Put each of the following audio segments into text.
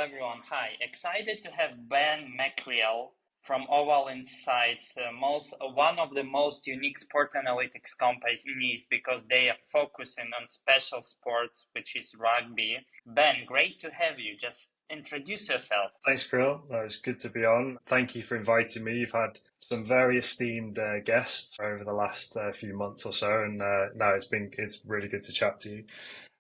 everyone. Hi. Excited to have Ben Mackriell from Oval Insights, one of the most unique sport analytics companies because they are focusing on special sports, which is rugby. Ben, great to have you. Just introduce yourself. Thanks, Krill. It's good to be on. Thank you for inviting me. You've had some very esteemed guests over the last few months or so, and no, it's really good to chat to you.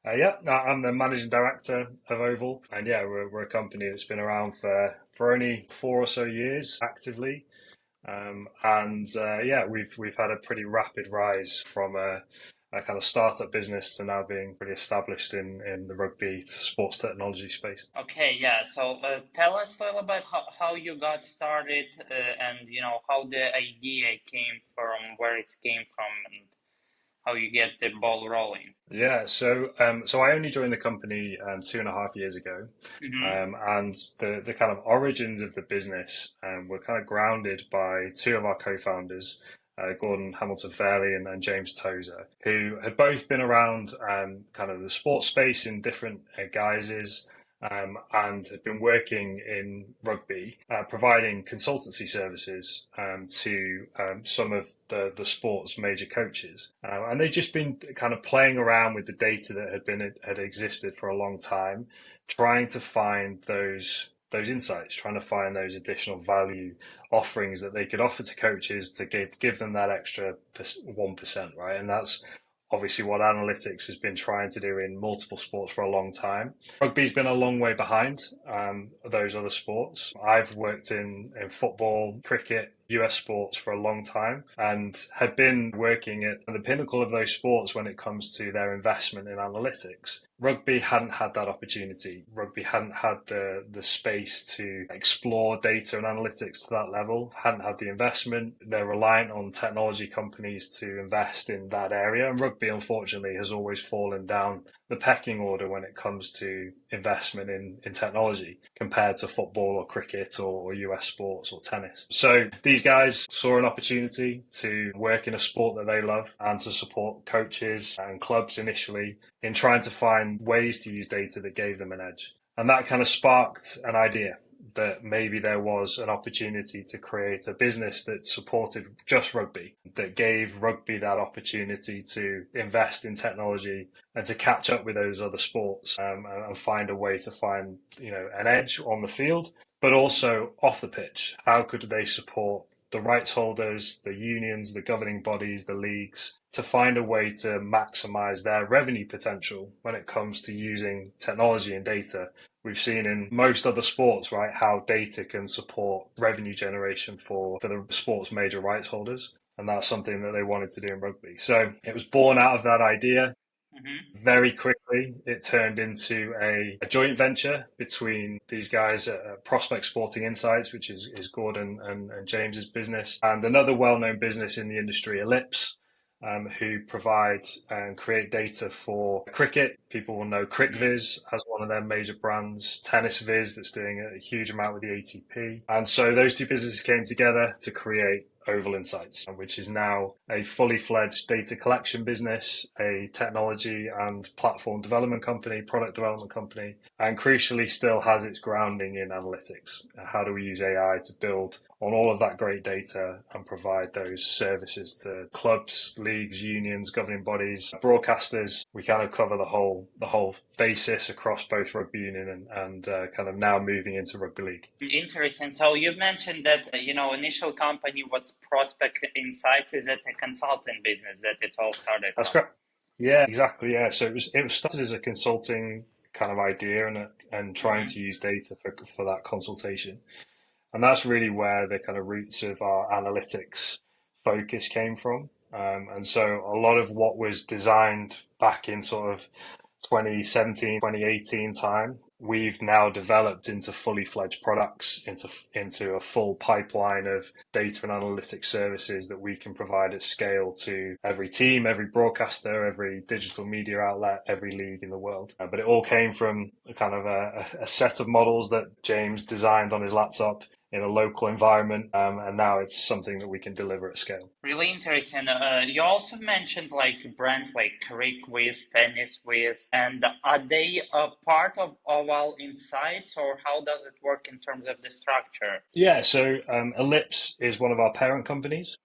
I'm the managing director of Oval, and we're a company that's been around for only 4 or so years actively, we've had a pretty rapid rise from a kind of startup business to now being pretty established in the rugby sports technology space. Okay, yeah. So tell us a little bit how you got started and how the idea came from, where it came from, and how you get the ball rolling. Yeah, so I only joined the company 2.5 years ago, and the kind of origins of the business were kind of grounded by two of our co-founders, Gordon Hamilton Fairley and James Tozer, who had both been around kind of the sports space in different guises. And had been working in rugby, providing consultancy services to some of the sport's major coaches. And they'd just been kind of playing around with the data that had existed for a long time, trying to find those insights, trying to find those additional value offerings that they could offer to coaches to give them that extra 1%, right? And that's obviously what analytics has been trying to do in multiple sports for a long time. Rugby's been a long way behind those other sports. I've worked in football, cricket, US sports for a long time, and had been working at the pinnacle of those sports when it comes to their investment in analytics. Rugby hadn't had that opportunity. Rugby hadn't had the space to explore data and analytics to that level, hadn't had the investment. They're reliant on technology companies to invest in that area. And rugby, unfortunately, has always fallen down the pecking order when it comes to investment in technology compared to football or cricket or US sports or tennis. So these guys saw an opportunity to work in a sport that they love and to support coaches and clubs initially in trying to find ways to use data that gave them an edge. And that kind of sparked an idea that maybe there was an opportunity to create a business that supported just rugby, that gave rugby that opportunity to invest in technology and to catch up with those other sports and find a way to find, an edge on the field, but also off the pitch. How could they support the rights holders, the unions, the governing bodies, the leagues, to find a way to maximize their revenue potential when it comes to using technology and data? We've seen in most other sports, right, how data can support revenue generation for the sport's major rights holders. And that's something that they wanted to do in rugby. So it was born out of that idea. Very quickly, it turned into a joint venture between these guys at Prospect Sporting Insights, which is Gordon and James's business, and another well-known business in the industry, Ellipse, who provide and create data for cricket. People will know CricViz as one of their major brands, Tennis Viz that's doing a huge amount with the ATP. And so those two businesses came together to create Oval Insights, which is now a fully fledged data collection business, a technology and platform development company, product development company, and crucially still has its grounding in analytics. How do we use AI to build on all of that great data and provide those services to clubs, leagues, unions, governing bodies, broadcasters? We kind of cover the whole basis across both rugby union and kind of now moving into rugby league. Interesting. So you mentioned that initial company was Prospect Insights. Is it a consulting business that it all started? That's correct. Yeah, exactly. Yeah, so it was started as a consulting kind of idea and trying to use data for that consultation. And that's really where the kind of roots of our analytics focus came from. And so a lot of what was designed back in sort of 2017, 2018 time, we've now developed into fully fledged products, into a full pipeline of data and analytics services that we can provide at scale to every team, every broadcaster, every digital media outlet, every league in the world. But it all came from a kind of a set of models that James designed on his laptop in a local environment, and now it's something that we can deliver at scale. Really interesting. You also mentioned like brands like Rugby, Tennis Wiz, and are they a part of Oval Insights, or how does it work in terms of the structure? Yeah, so Ellipse is one of our parent companies.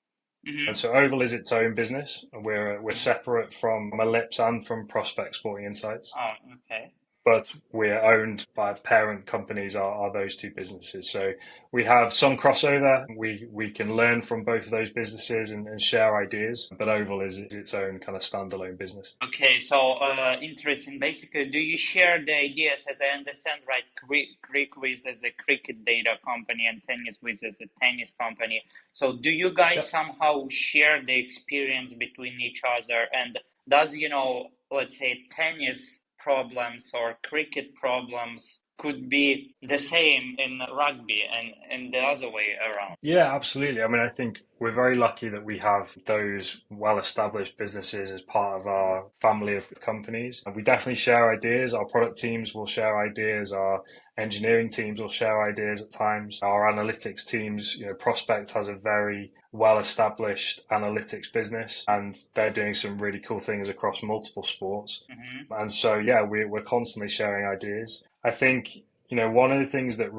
And Mm-hmm. so Oval is its own business. We're separate from Ellipse and from Prospect Sporting Insights. Oh, okay. But we're owned by parent companies are those two businesses. So we have some crossover. We can learn from both of those businesses and share ideas. But Oval is its own kind of standalone business. Okay, so interesting. Basically, do you share the ideas, as I understand, right? Crickwiz as a cricket data company and TennisWiz as a tennis company. So, do you guys Yep. somehow share the experience between each other? And does, let's say, tennis problems or cricket problems could be the same in rugby and the other way around? Yeah, absolutely. I mean, I think we're very lucky that we have those well-established businesses as part of our family of companies. And we definitely share ideas. Our product teams will share ideas. Our engineering teams will share ideas at times. Our analytics teams, Prospect has a very well-established analytics business, and they're doing some really cool things across multiple sports. Mm-hmm. And so, yeah, we're constantly sharing ideas. I think one of the things that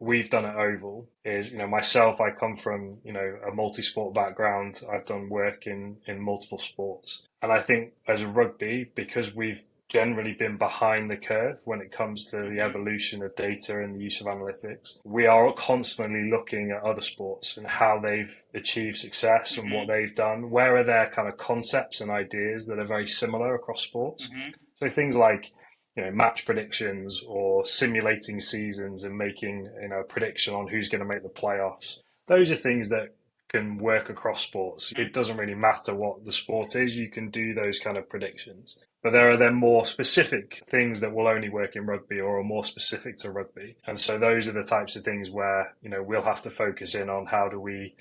we've done at Oval is, myself, I come from, a multi-sport background. I've done work in multiple sports. And I think as a rugby, because we've generally been behind the curve when it comes to the Mm-hmm. evolution of data and the use of analytics, we are constantly looking at other sports and how they've achieved success and what Mm-hmm. they've done. Where are there kind of concepts and ideas that are very similar across sports? Mm-hmm. So things like match predictions or simulating seasons and making, a prediction on who's going to make the playoffs. Those are things that can work across sports. It doesn't really matter what the sport is. You can do those kind of predictions. But there are then more specific things that will only work in rugby or are more specific to rugby. And so those are the types of things where, we'll have to focus in on how do we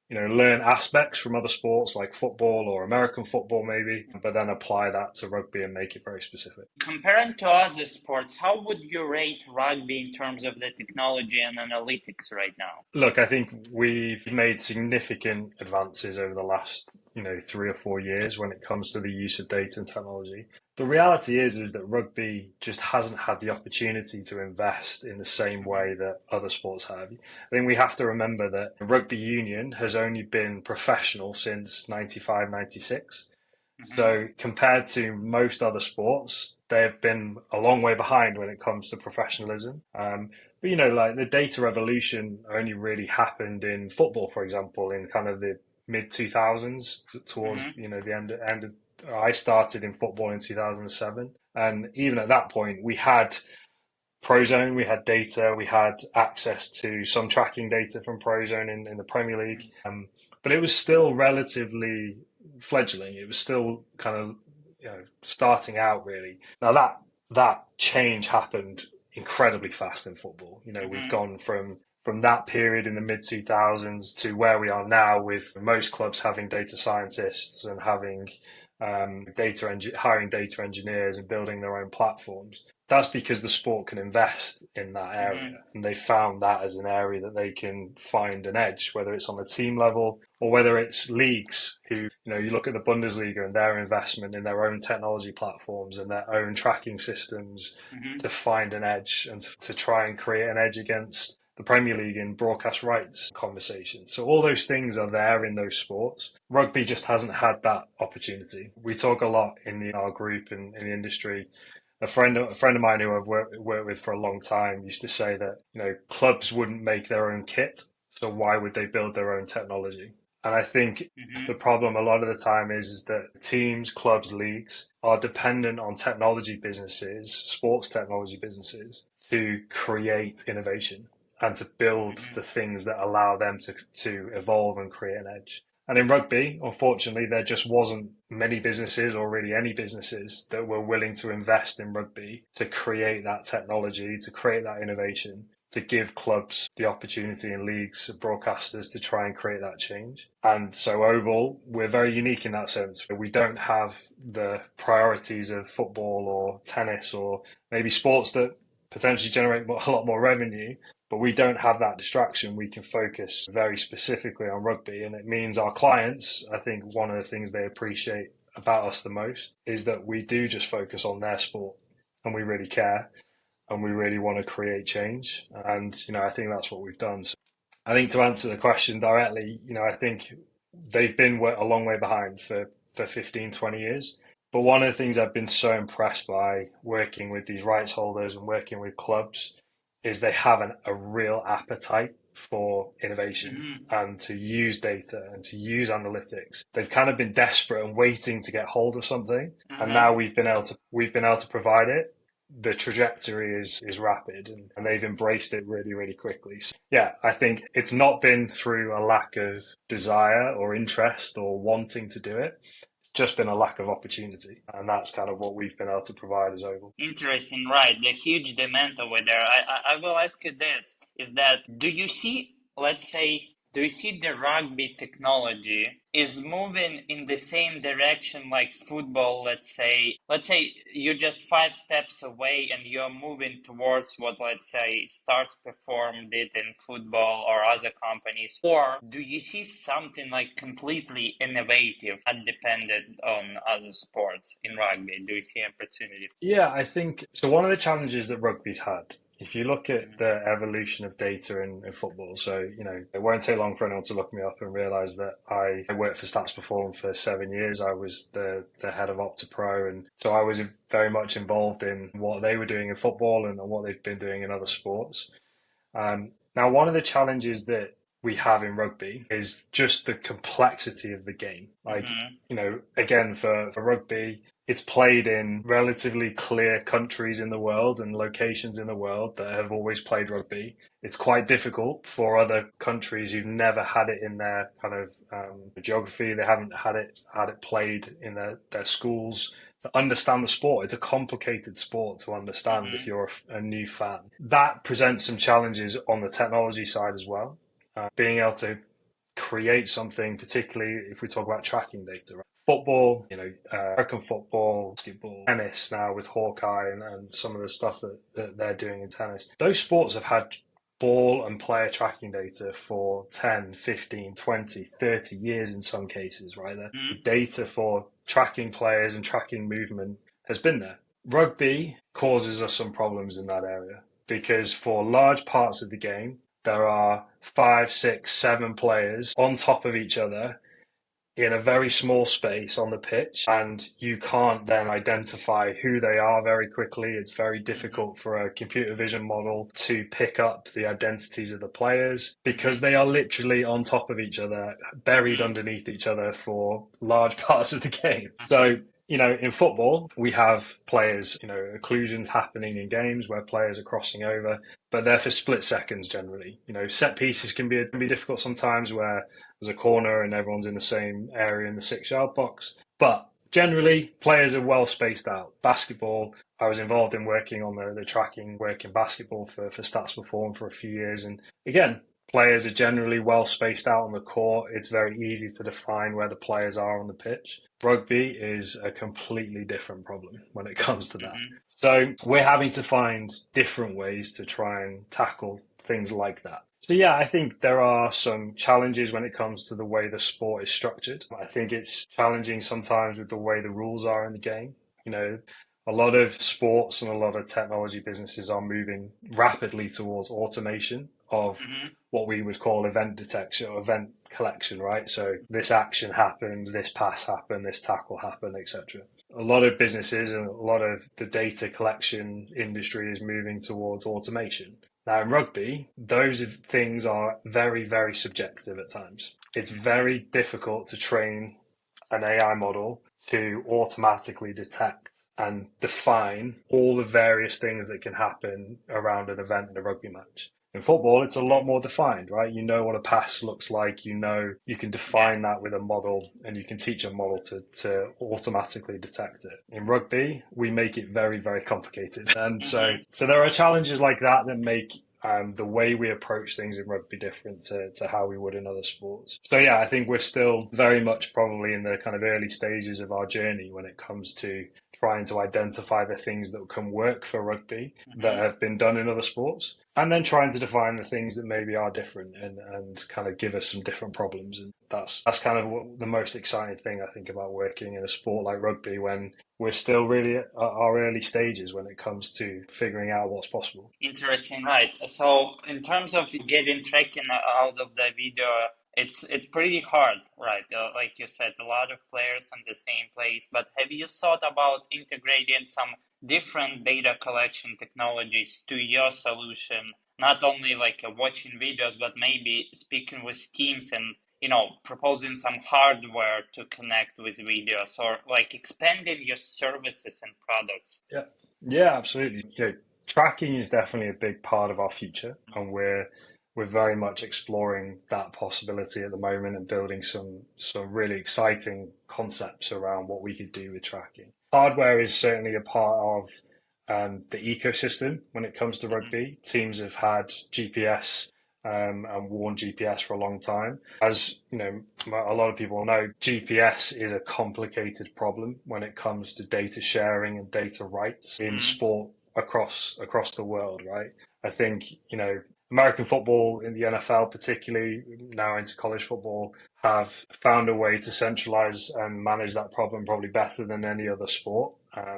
learn aspects from other sports like football or American football maybe, but then apply that to rugby and make it very specific. Comparing to other sports, how would you rate rugby in terms of the technology and analytics right now? Look, I think we've made significant advances over the last, 3 or 4 years when it comes to the use of data and technology. The reality is that rugby just hasn't had the opportunity to invest in the same Mm-hmm. way that other sports have. I think we have to remember that rugby union has only been professional since 95, 96. Mm-hmm. So compared to most other sports, they've been a long way behind when it comes to professionalism. But like the data revolution only really happened in football, for example, in kind of the mid 2000s towards Mm-hmm. the end of. I started in football in 2007, and even at that point, we had Prozone, we had data, we had access to some tracking data from Prozone in the Premier League, but it was still relatively fledgling. It was still kind of starting out really. Now that change happened incredibly fast in football. We've Mm-hmm. gone from that period in the mid 2000s to where we are now, with most clubs having data scientists and having hiring data engineers and building their own platforms. That's because the sport can invest in that Mm-hmm. area, and they found that as an area that they can find an edge, whether it's on a team level or whether it's leagues who, you look at the Bundesliga and their investment in their own technology platforms and their own tracking systems Mm-hmm. to find an edge and to try and create an edge against the Premier League in broadcast rights conversation. So all those things are there in those sports. Rugby just hasn't had that opportunity. We talk a lot in our group and in the industry. A friend of mine who I've worked with for a long time used to say that clubs wouldn't make their own kit, so why would they build their own technology? And I think Mm-hmm. the problem a lot of the time is that teams, clubs, leagues are dependent on technology businesses, sports technology businesses, to create innovation and to build Mm-hmm. the things that allow them to evolve and create an edge. And in rugby, unfortunately, there just wasn't many businesses or really any businesses that were willing to invest in rugby to create that technology, to create that innovation, to give clubs the opportunity and leagues, broadcasters to try and create that change. And so Oval, we're very unique in that sense. We don't have the priorities of football or tennis or maybe sports that potentially generate a lot more revenue, but we don't have that distraction. We can focus very specifically on rugby, and it means our clients, I think one of the things they appreciate about us the most is that we do just focus on their sport, and we really care, and we really want to create change. And, I think that's what we've done. So I think to answer the question directly, I think they've been a long way behind for 15, 20 years. But one of the things I've been so impressed by working with these rights holders and working with clubs is they have a real appetite for innovation and to use data and to use analytics. They've kind of been desperate and waiting to get hold of something, and now we've been able to provide it. The trajectory is rapid, and they've embraced it really, really quickly. So, yeah, I think it's not been through a lack of desire or interest or wanting to do it. Just been a lack of opportunity, and that's kind of what we've been able to provide as Oval. Interesting, right? The huge demand over there. I will ask you this: is that do you see, let's say, do you see the rugby technology is moving in the same direction like football? Let's say you're just 5 steps away and you're moving towards what, let's say, Stars Perform did in football or other companies, or do you see something like completely innovative and dependent on other sports in rugby? Do you see opportunity? Yeah, I think so. One of the challenges that rugby's had, if you look at the evolution of data in football, so, it won't take long for anyone to look me up and realize that I worked for Stats Perform for 7 years. I was the head of OptaPro. And so I was very much involved in what they were doing in football and what they've been doing in other sports. Now, one of the challenges that we have in rugby is just the complexity of the game. Like, again, for rugby, it's played in relatively clear countries in the world and locations in the world that have always played rugby. It's quite difficult for other countries who've never had it in their kind of geography. They haven't had it played in their schools to understand the sport. It's a complicated sport to understand if you're a new fan. That presents some challenges on the technology side as well. Being able to create something, particularly if we talk about tracking data, right? Football, American football, basketball, tennis now with Hawkeye and some of the stuff that they're doing in tennis. Those sports have had ball and player tracking data for 10, 15, 20, 30 years in some cases, right? The data for tracking players and tracking movement has been there. Rugby causes us some problems in that area because for large parts of the game, there are 5, 6, 7 players on top of each other in a very small space on the pitch, and you can't then identify who they are very quickly. It's very difficult for a computer vision model to pick up the identities of the players because they are literally on top of each other, buried underneath each other for large parts of the game. So, in football, we have players, occlusions happening in games where players are crossing over, but they're for split seconds generally. Set pieces can be difficult sometimes where there's a corner and everyone's in the same area in the 6-yard box. But generally, players are well spaced out. Basketball, I was involved in working on the tracking work in basketball for Stats Perform for a few years. And again, players are generally well spaced out on the court. It's very easy to define where the players are on the pitch. Rugby is a completely different problem when it comes to that. So we're having to find different ways to try and tackle things like that. So yeah, I think there are some challenges when it comes to the way the sport is structured. I think it's challenging sometimes with the way the rules are in the game. A lot of sports and a lot of technology businesses are moving rapidly towards automation of what we would call event detection or event collection, right? So this action happened, this pass happened, this tackle happened, etc. A lot of businesses and a lot of the data collection industry is moving towards automation. Now, in rugby, those things are very, very subjective at times. It's very difficult to train an AI model to automatically detect and define all the various things that can happen around an event in a rugby match. In football, it's a lot more defined, right? You know what a pass looks like. You can define that with a model, and you can teach a model to automatically detect it. In rugby, we make it very, very complicated. And so there are challenges like that make the way we approach things in rugby different to how we would in other sports. So yeah, I think we're still very much probably in the kind of early stages of our journey when it comes to trying to identify the things that can work for rugby that have been done in other sports, and then trying to define the things that maybe are different and kind of give us some different problems. And that's kind of what the most exciting thing I think about working in a sport like rugby, when we're still really at our early stages when it comes to figuring out what's possible. Interesting, right? So in terms of getting tracking out of the video, it's pretty hard, right? Like you said, a lot of players in the same place. But have you thought about integrating some different data collection technologies to your solution? Not only like watching videos, but maybe speaking with teams and proposing some hardware to connect with videos, or like expanding your services and products. Yeah, yeah, absolutely. Tracking is definitely a big part of our future, and we're very much exploring that possibility at the moment and building some really exciting concepts around what we could do with tracking. Hardware is certainly a part of the ecosystem when it comes to rugby. Teams have had GPS and worn GPS for a long time. As you know, a lot of people know, GPS is a complicated problem when it comes to data sharing and data rights in sport across the world, right? I think, American football, in the NFL particularly, now into college football, have found a way to centralize and manage that problem probably better than any other sport,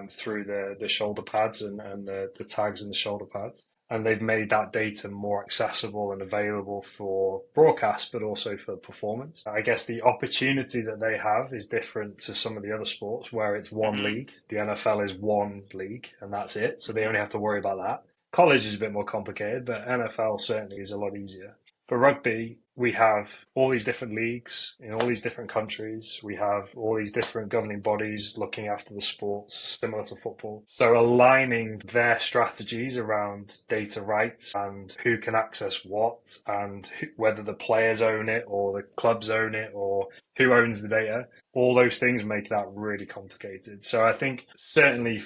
through the shoulder pads and the tags in the shoulder pads. And they've made that data more accessible and available for broadcast, but also for performance. I guess the opportunity that they have is different to some of the other sports where it's one league. The NFL is one league and that's it. So they only have to worry about that. College is a bit more complicated, but NFL certainly is a lot easier. For rugby, we have all these different leagues in all these different countries. We have all these different governing bodies looking after the sports, similar to football. So aligning their strategies around data rights and who can access what and whether the players own it or the clubs own it or who owns the data, all those things make that really complicated. So I think certainly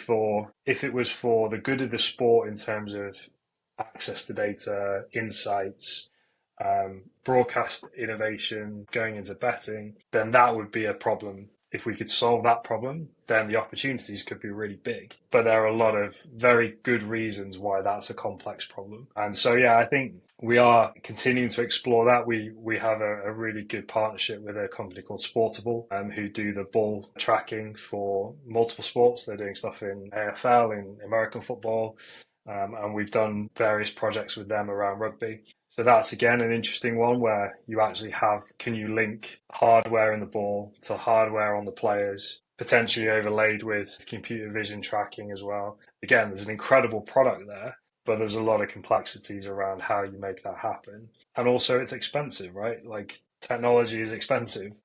if it was for the good of the sport in terms of access to data, insights, broadcast innovation, going into betting, then that would be a problem. If we could solve that problem, then the opportunities could be really big. But there are a lot of very good reasons why that's a complex problem. And so, yeah, I think we are continuing to explore that. We have a really good partnership with a company called Sportable, who do the ball tracking for multiple sports. They're doing stuff in AFL, in American football, and we've done various projects with them around rugby. So that's, again, an interesting one where you actually can you link hardware in the ball to hardware on the players, potentially overlaid with computer vision tracking as well. Again, there's an incredible product there, but there's a lot of complexities around how you make that happen. And also it's expensive, right? Like, technology is expensive.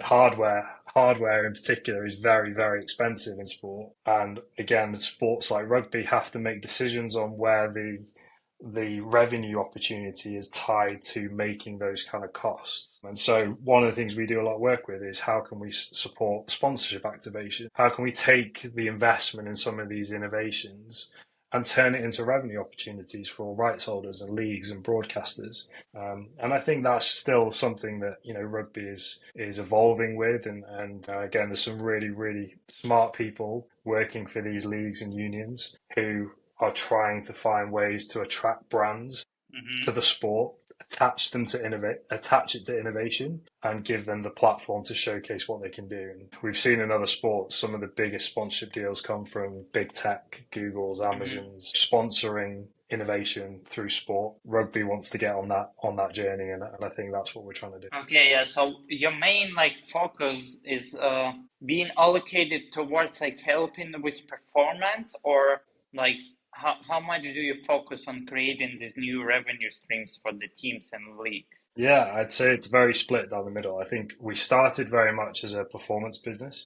Hardware in particular is very, very expensive in sport. And again, sports like rugby have to make decisions on where the revenue opportunity is tied to making those kind of costs. And so one of the things we do a lot of work with is how can we support sponsorship activation? How can we take the investment in some of these innovations and turn it into revenue opportunities for rights holders and leagues and broadcasters? And I think that's still something that, rugby is evolving with. And again, there's some really, really smart people working for these leagues and unions who are trying to find ways to attract brands to the sport, attach it to innovation, and give them the platform to showcase what they can do. And we've seen in other sports, some of the biggest sponsorship deals come from big tech, Google's, Amazon's, sponsoring innovation through sport. Rugby wants to get on that journey, and I think that's what we're trying to do. Okay, yeah. So your main focus is being allocated towards helping with performance, or how much do you focus on creating these new revenue streams for the teams and leagues? Yeah, I'd say it's very split down the middle. I think we started very much as a performance business.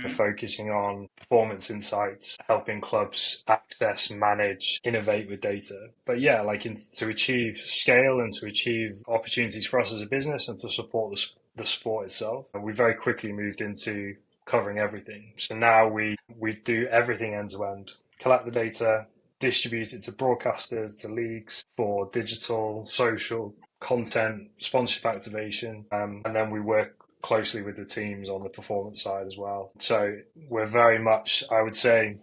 We're focusing on performance insights, helping clubs access, manage, innovate with data. But yeah, to achieve scale and to achieve opportunities for us as a business and to support the sport itself, we very quickly moved into covering everything. So now we do everything end to end. Collect the data, distribute it to broadcasters, to leagues for digital, social, content, sponsorship activation, and then we work closely with the teams on the performance side as well. So we're very much, I would say,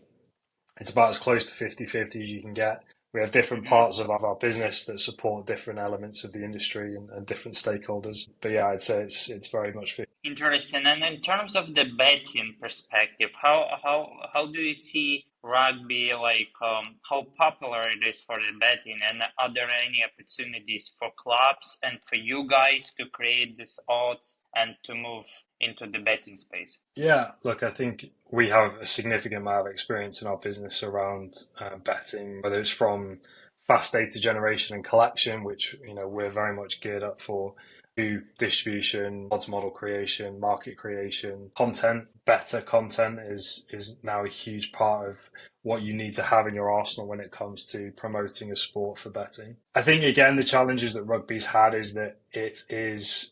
it's about as close to 50-50 as you can get. We have different Mm-hmm. parts of our business that support different elements of the industry and different stakeholders. But yeah, I'd say it's very much 50. Interesting. And in terms of the betting perspective, how do you see rugby, like how popular it is for the betting, and are there any opportunities for clubs and for you guys to create this odds and to move into the betting space? Yeah, look, I think we have a significant amount of experience in our business around betting, whether it's from fast data generation and collection, which we're very much geared up for, to distribution, odds model creation, market creation, content. Better content is now a huge part of what you need to have in your arsenal when it comes to promoting a sport for betting. I think again the challenges that rugby's had is that it is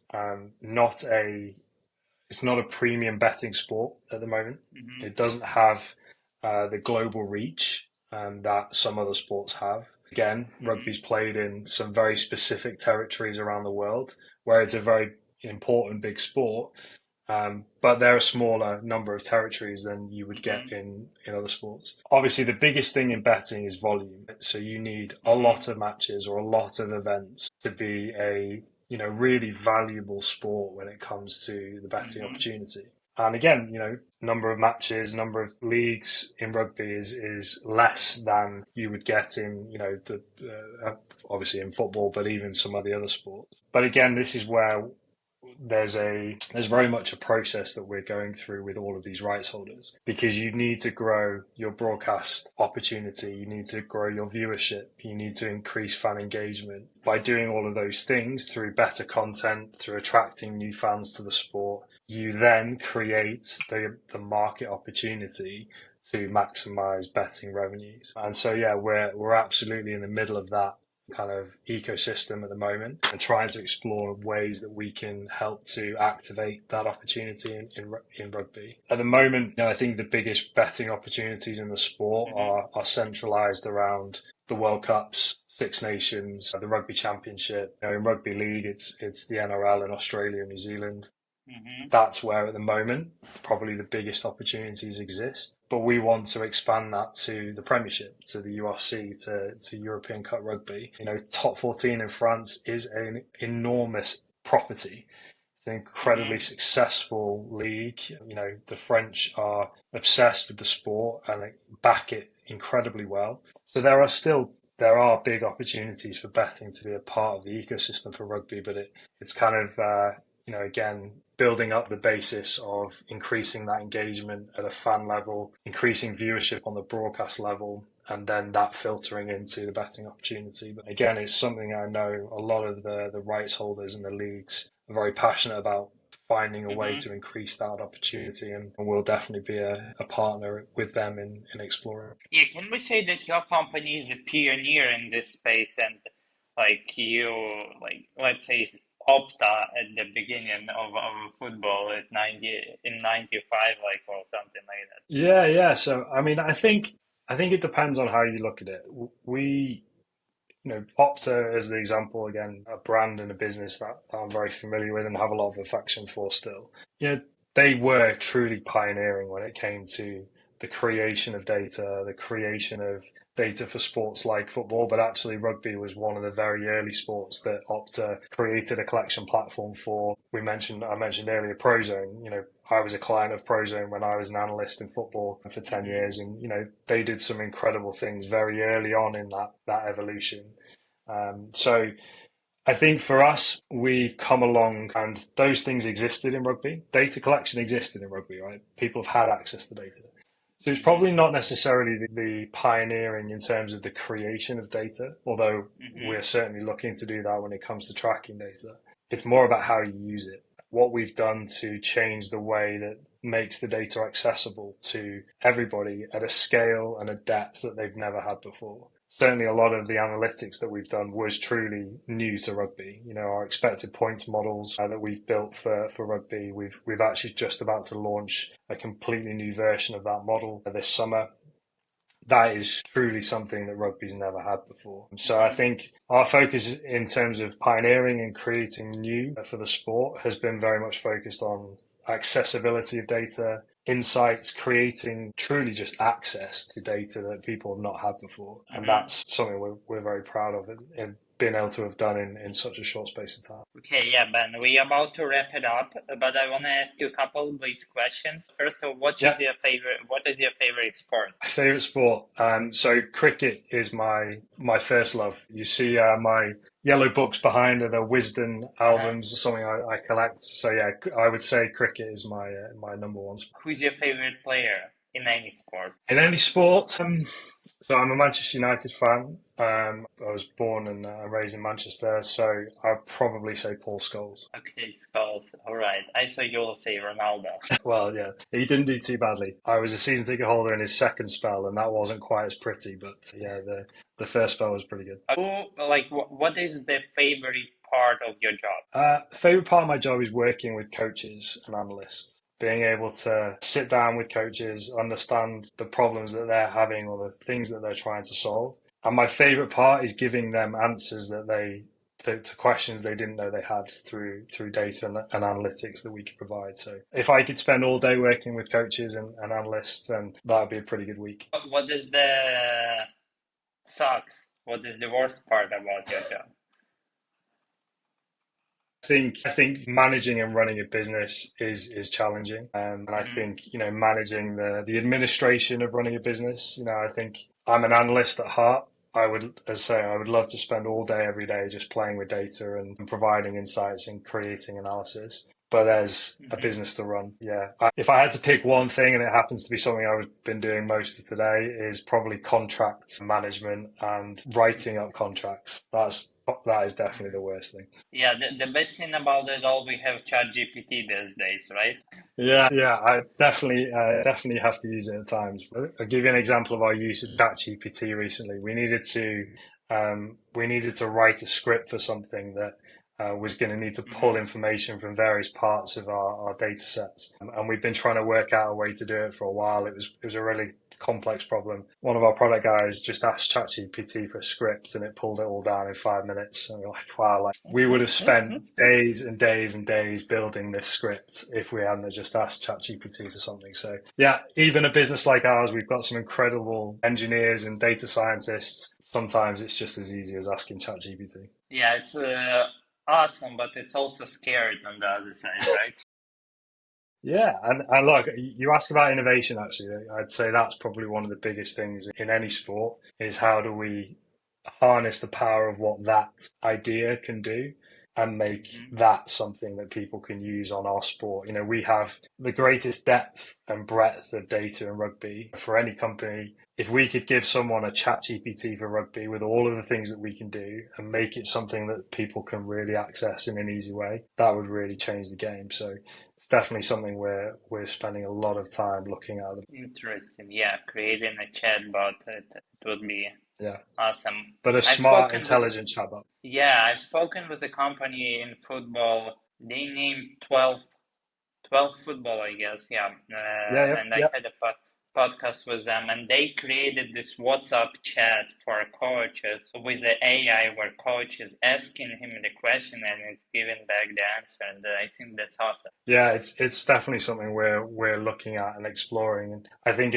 not a it's not a premium betting sport at the moment. Mm-hmm. It doesn't have the global reach that some other sports have. Again, rugby's played in some very specific territories around the world where it's a very important big sport, but there are a smaller number of territories than you would get in other sports. Obviously, the biggest thing in betting is volume. So you need a lot of matches or a lot of events to be a really valuable sport when it comes to the betting opportunity. And again, number of matches, number of leagues in rugby is less than you would get in, obviously in football, but even some of the other sports. But again, this is where there's very much a process that we're going through with all of these rights holders, because you need to grow your broadcast opportunity, you need to grow your viewership, you need to increase fan engagement. By doing all of those things through better content, through attracting new fans to the sport, you then create the market opportunity to maximize betting revenues. And so yeah, we're absolutely in the middle of that kind of ecosystem at the moment and trying to explore ways that we can help to activate that opportunity in rugby. At the moment, I think the biggest betting opportunities in the sport are centralized around the World Cups, Six Nations, the Rugby Championship. In Rugby League, it's the NRL in Australia and New Zealand. That's where at the moment probably the biggest opportunities exist. But we want to expand that to the Premiership, to the URC, to European Cup Rugby. Top 14 in France is an enormous property. It's an incredibly successful league. The French are obsessed with the sport and back it incredibly well. So there are big opportunities for betting to be a part of the ecosystem for rugby, but it's kind of again, building up the basis of increasing that engagement at a fan level, increasing viewership on the broadcast level, and then that filtering into the betting opportunity. But again, it's something I know a lot of the rights holders in the leagues are very passionate about, finding a way to increase that opportunity, and we'll definitely be a partner with them in exploring. Yeah, can we say that your company is a pioneer in this space, and let's say Opta at the beginning of football at 95, or something like that? Yeah. So I mean, I think it depends on how you look at it. We, Opta as the example, again, a brand and a business that I'm very familiar with and have a lot of affection for still. They were truly pioneering when it came to the creation of data, the creation of data for sports like football, but actually rugby was one of the very early sports that Opta created a collection platform for. I mentioned earlier Prozone. I was a client of Prozone when I was an analyst in football for 10 years, and they did some incredible things very early on in that evolution. So I think for us, we've come along, and those things existed in rugby. Data collection existed in rugby, right? People have had access to data. So it's probably not necessarily the pioneering in terms of the creation of data, although we're certainly looking to do that when it comes to tracking data. It's more about how you use it, what we've done to change the way that makes the data accessible to everybody at a scale and a depth that they've never had before. Certainly a lot of the analytics that we've done was truly new to rugby. Our expected points models that we've built for rugby, we've actually just about to launch a completely new version of that model this summer. that is truly something that rugby's never had before. So I think our focus in terms of pioneering and creating new for the sport has been very much focused on accessibility of data, insights, creating truly just access to data that people have not had before. And that's something we're very proud of in being able to have done in such a short space of time. Okay, yeah, Ben, we're about to wrap it up, but I want to ask you a couple of blitz questions. First of all, what is your favorite sport? Favorite sport. So cricket is my first love. You see my yellow books behind are the Wisden albums, something I collect. So yeah, I would say cricket is my number one sport. Who's your favorite player in any sport? In any sport, so I'm a Manchester United fan. I was born and raised in Manchester, so I'd probably say Paul Scholes. Okay, Scholes. All right. I saw you'll say Ronaldo. Well, yeah, he didn't do too badly. I was a season ticket holder in his second spell, and that wasn't quite as pretty, but yeah, the first spell was pretty good. What is the favorite part of your job? Favorite part of my job is working with coaches and analysts. Being able to sit down with coaches, understand the problems that they're having or the things that they're trying to solve. And my favorite part is giving them answers that to questions they didn't know they had through data and analytics that we could provide. So if I could spend all day working with coaches and analysts, then that would be a pretty good week. What is the sucks? What is the worst part about your job? I think managing and running a business is challenging, and I think managing the administration of running a business. I think I'm an analyst at heart. I would love to spend all day every day just playing with data and providing insights and creating analysis. But there's a business to run. Yeah. If I had to pick one thing, and it happens to be something I've been doing most of today, is probably contract management and writing up contracts. That is definitely the worst thing. Yeah, the best thing about it all, we have ChatGPT these days, right? Yeah, I definitely have to use it at times. I'll give you an example of our use of ChatGPT recently. We needed to write a script for something that was going to need to pull information from various parts of our data sets. And we've been trying to work out a way to do it for a while. It was a really complex problem. One of our product guys just asked ChatGPT for a script and it pulled it all down in 5 minutes. And we're like, wow, we would have spent days and days and days building this script if we hadn't just asked ChatGPT for something. So yeah, even a business like ours, we've got some incredible engineers and data scientists. Sometimes it's just as easy as asking ChatGPT. Yeah, it's awesome, but it's also scary on the other side, right? Yeah, and look, you ask about innovation, actually. I'd say that's probably one of the biggest things in any sport is how do we harness the power of what that idea can do and make that something that people can use on our sport. We have the greatest depth and breadth of data in rugby for any company. If we could give someone a ChatGPT for rugby with all of the things that we can do and make it something that people can really access in an easy way, that would really change the game. So it's definitely something we're spending a lot of time looking at. Interesting. Yeah, creating a chatbot, it would be awesome. But a smart, intelligent chatbot. Yeah, I've spoken with a company in football. They named 12 football, I guess. Yeah. And I had a podcast with them, and they created this WhatsApp chat for coaches with the AI where coach is asking him the question and it's giving back the answer. And I think that's awesome. Yeah, it's definitely something we're looking at and exploring. And I think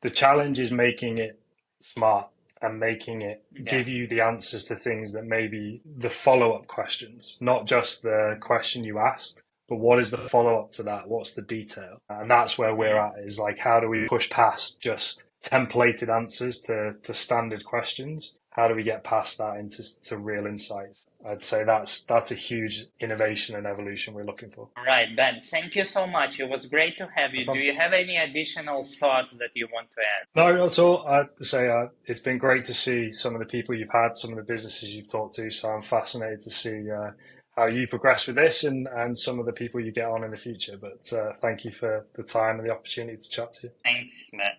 the challenge is making it smart and making it give you the answers to things that maybe the follow-up questions, not just the question you asked, but what is the follow-up to that? What's the detail? And that's where we're at, is like, how do we push past just templated answers to standard questions? How do we get past that into real insights? I'd say that's a huge innovation and evolution we're looking for. Right, Ben, thank you so much. It was great to have you. Do you have any additional thoughts that you want to add? No, that's all. I'd say it's been great to see some of the people you've had, some of the businesses you've talked to. So I'm fascinated to see how you progress with this and some of the people you get on in the future. But thank you for the time and the opportunity to chat to you. Thanks, Matt.